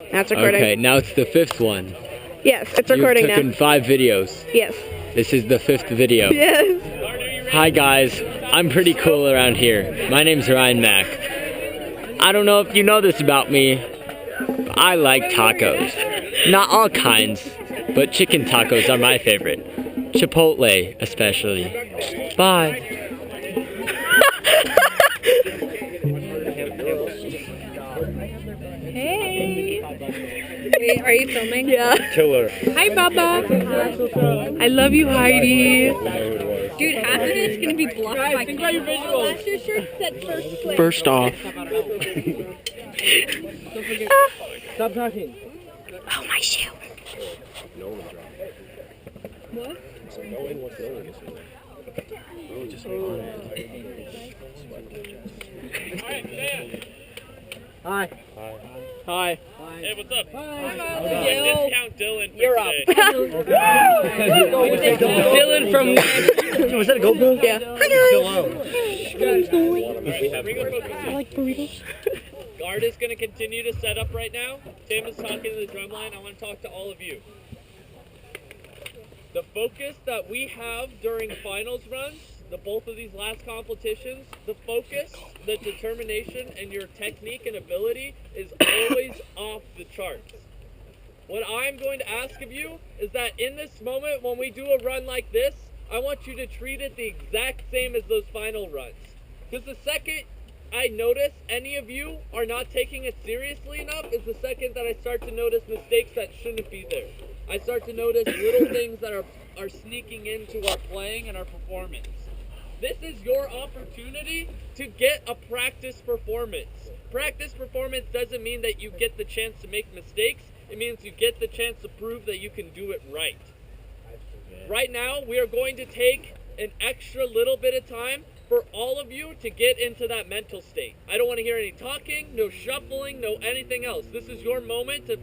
That's recording. Okay, now it's the 5th one. Yes, it's recording You've taken 5 videos. Yes. This is the 5th video. Yes. Hi guys, I'm pretty cool around here. My name's Ryan Mack. I don't know if you know this about me, but I like tacos. Not all kinds, but chicken tacos are my favorite. Chipotle, especially. Bye. Hey! Wait, are you filming? Yeah. Killer. Hi, Baba! I love you, Heidi! Dude, half of it's gonna be blocked by think about your visuals. Last year's shirt said first place. First off. Stop talking. Oh, my shoe. What? Hi. Hi. Hey, what's up? Yo. Discount Dylan for You're up. today. Dylan from... Was that a GoPro? Yeah. I like burritos. Guard is going to continue to set up right now. Tim is talking to the drum line. I want to talk to all of you. The focus that we have during finals runs, both of these last competitions, the focus, the determination, and your technique and ability is always off the charts. What I'm going to ask of you is that in this moment, when we do a run like this, I want you to treat it the exact same as those final runs. Because the second I notice any of you are not taking it seriously enough is the second that I start to notice mistakes that shouldn't be there. I start to notice little things that are sneaking into our playing and our performance. This is your opportunity to get a practice performance. Practice performance doesn't mean that you get the chance to make mistakes. It means you get the chance to prove that you can do it right. Right now, we are going to take an extra little bit of time for all of you to get into that mental state. I don't want to hear any talking, no shuffling, no anything else. This is your moment to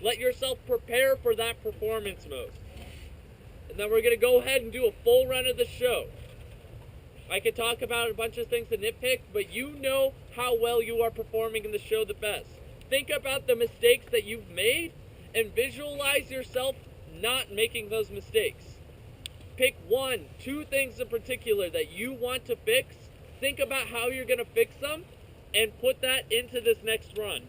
let yourself prepare for that performance mode. And then we're going to go ahead and do a full run of the show. I could talk about a bunch of things to nitpick, but you know how well you are performing in the show the best. Think about the mistakes that you've made and visualize yourself not making those mistakes. Pick 1, 2 things in particular that you want to fix. Think about how you're going to fix them and put that into this next run.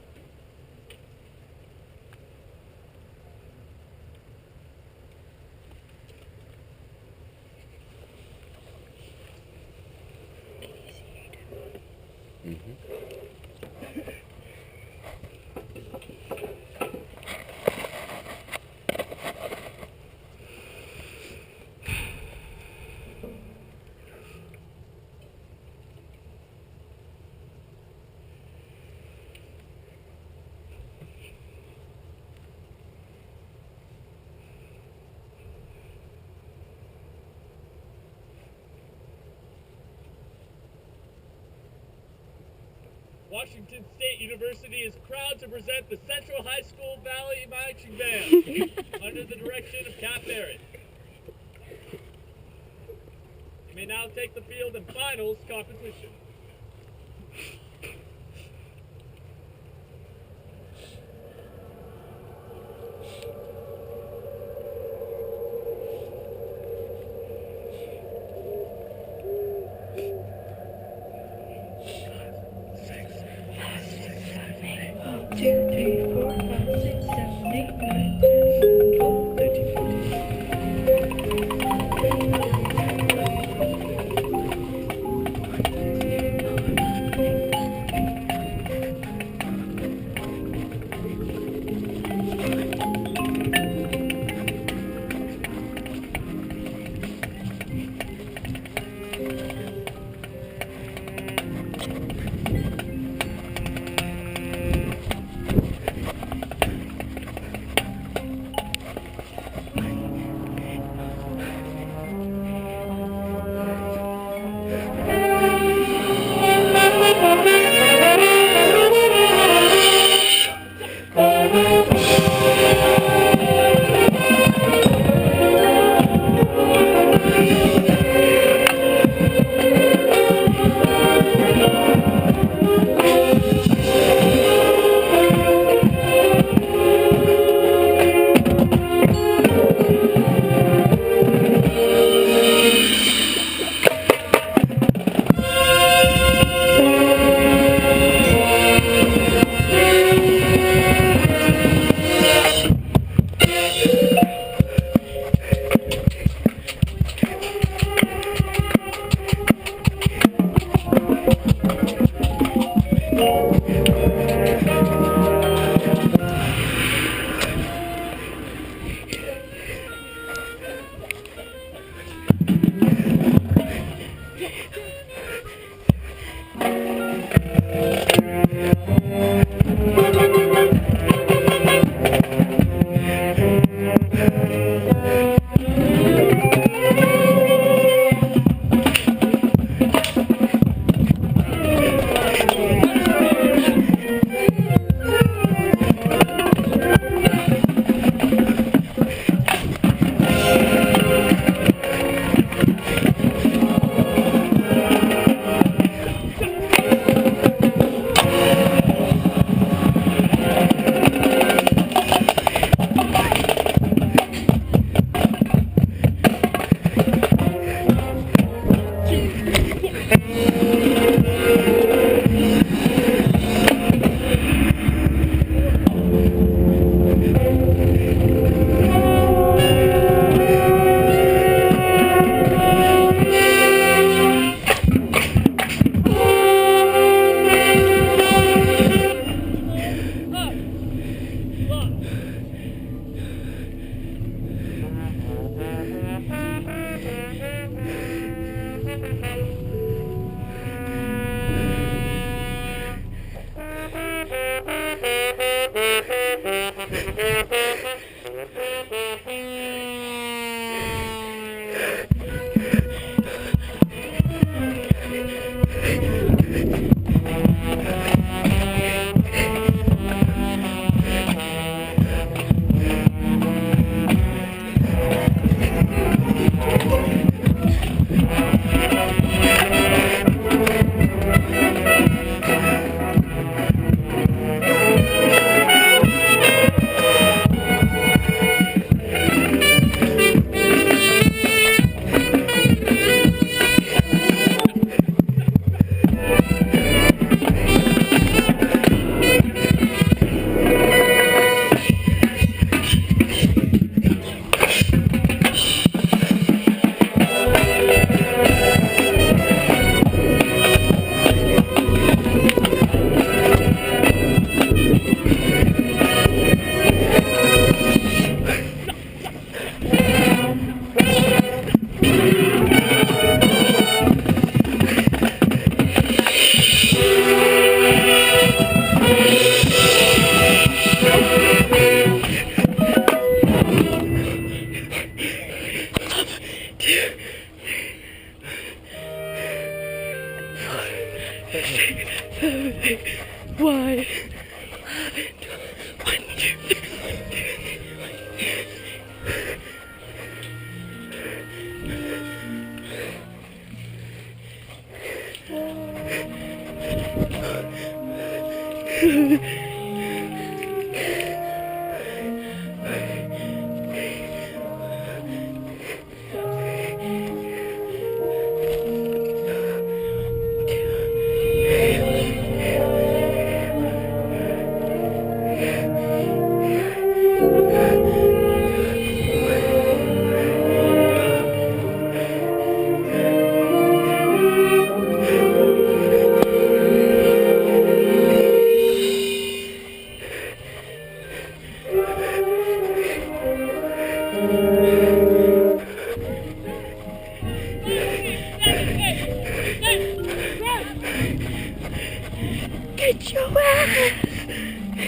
Washington State University is proud to present the Central High School Valley Marching Band under the direction of Kat Barrett. You may now take the field in finals competition. Why? Get your ass!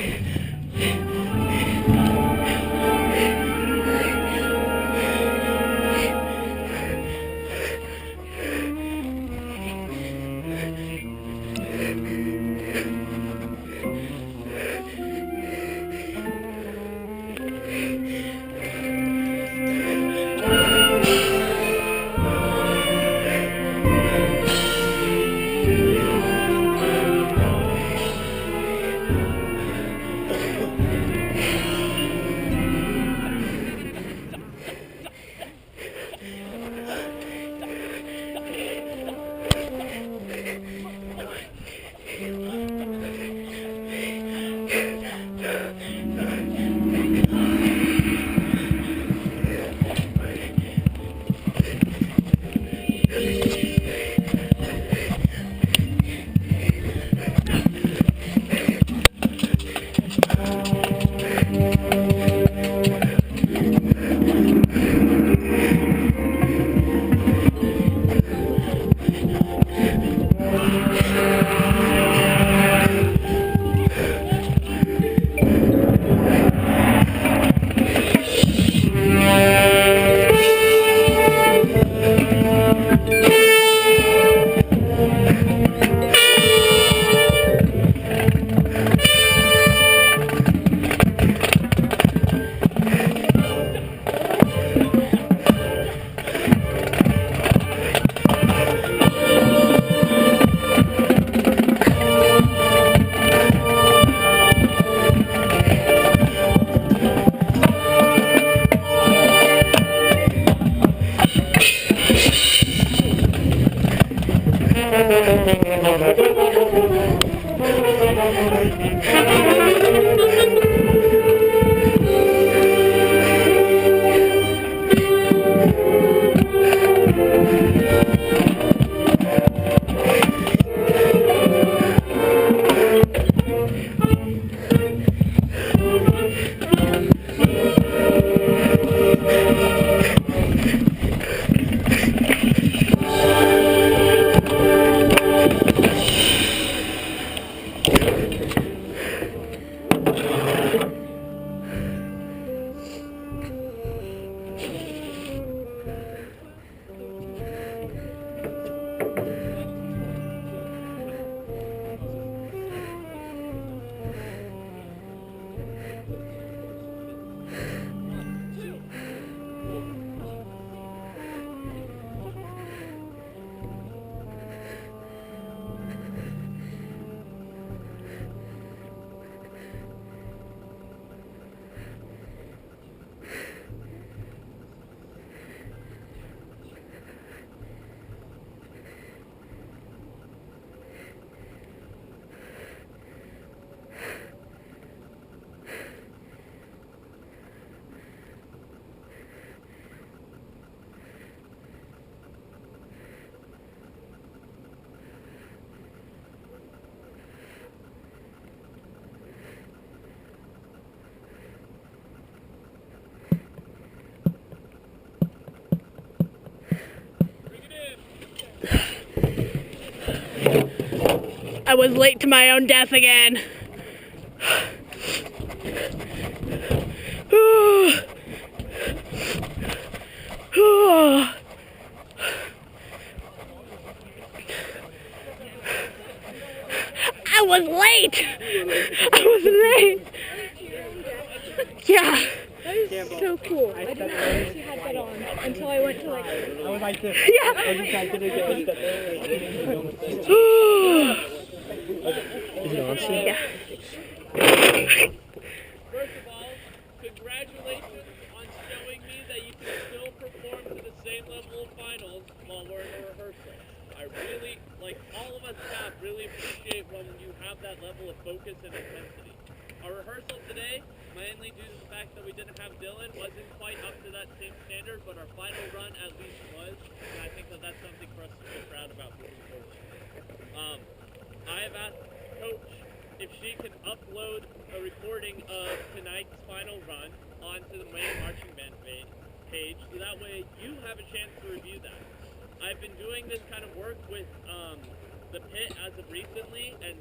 I was late to my own death again. I was late. I was late. Yeah. That is so cool. I didn't know she had that on until I went to like. I was like this. Yeah. I was just like, did it go? Is it on still? Yeah. First of all, congratulations on showing me that you can still perform to the same level of finals while we're in a rehearsal. I really, like all of us staff, really appreciate when you have that level of focus and intensity. Our rehearsal today, mainly due to the fact that we didn't have Dylan, wasn't quite up to that same standard, but our final run at least was, and I think that that's something for us to feel proud about moving forward. I have asked Coach if she can upload a recording of tonight's final run onto the main marching band page, so that way you have a chance to review that. I've been doing this kind of work with the pit as of recently, and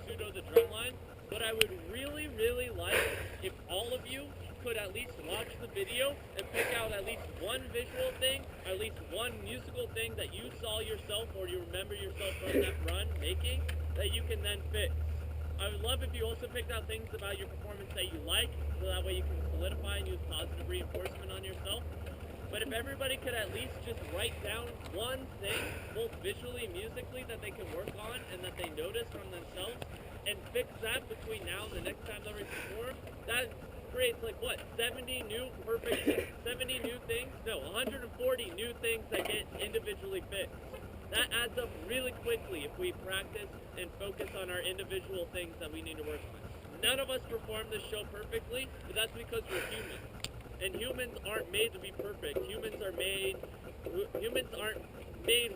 Pseudo the drumline, but I would really, really like if all of you could at least watch the video and pick out at least one visual thing, at least one musical thing that you saw yourself or you remember yourself from that run making that you can then fix. I would love if you also picked out things about your performance that you like, so that way you can solidify and use positive reinforcement on yourself. But if everybody could at least just write down one thing, both visually and musically, that they can work on and that they notice from themselves, and fix that between now and the next time that we perform, that creates like what, 70 new things? No, 140 new things that get individually fixed. That adds up really quickly if we practice and focus on our individual things that we need to work on. None of us perform this show perfectly, but that's because we're human. And humans aren't made to be perfect. Humans aren't made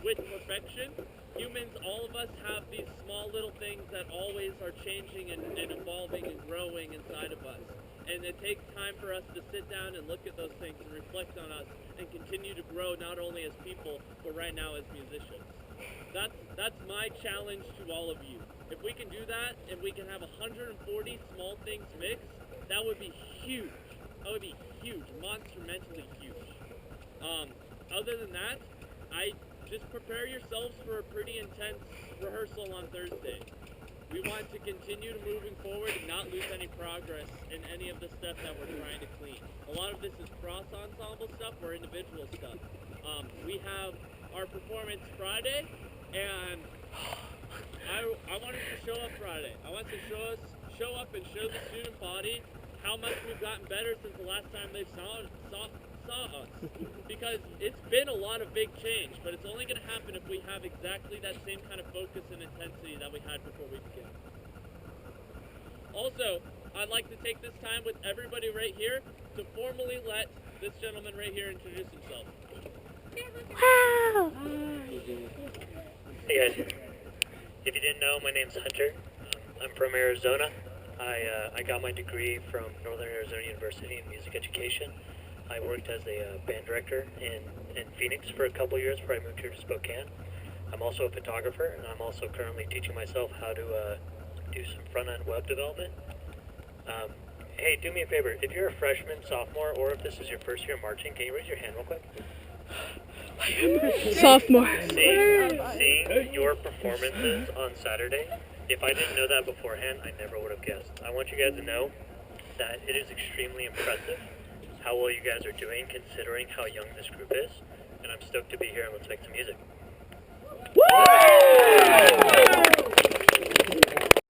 with perfection. Humans, all of us have these small little things that always are changing and evolving and growing inside of us. And it takes time for us to sit down and look at those things and reflect on us and continue to grow not only as people, but right now as musicians. That's my challenge to all of you. If we can do that and we can have 140 small things fixed, that would be huge. That would be huge, monumentally huge. Other than that, I just prepare yourselves for a pretty intense rehearsal on Thursday. We want to continue to moving forward and not lose any progress in any of the stuff that we're trying to clean. A lot of this is cross-ensemble stuff or individual stuff. We have our performance Friday, and I want us to show up Friday. I want to show up and show the student body how much we've gotten better since the last time they saw us. Because it's been a lot of big change, but it's only going to happen if we have exactly that same kind of focus and intensity that we had before we began. Also, I'd like to take this time with everybody right here to formally let this gentleman right here introduce himself. Wow. Hey guys, if you didn't know, my name's Hunter. I'm from Arizona. I got my degree from Northern Arizona University in music education. I worked as a band director in Phoenix for a couple years before I moved here to Spokane. I'm also a photographer, and I'm also currently teaching myself how to do some front-end web development. Hey, do me a favor. If you're a freshman, sophomore, or if this is your first year marching, can you raise your hand real quick? Sophomore. Seeing your performances on Saturday, if I didn't know that beforehand, I never would have guessed. I want you guys to know that it is extremely impressive how well you guys are doing considering how young this group is, and I'm stoked to be here, and let's make some music. Woo!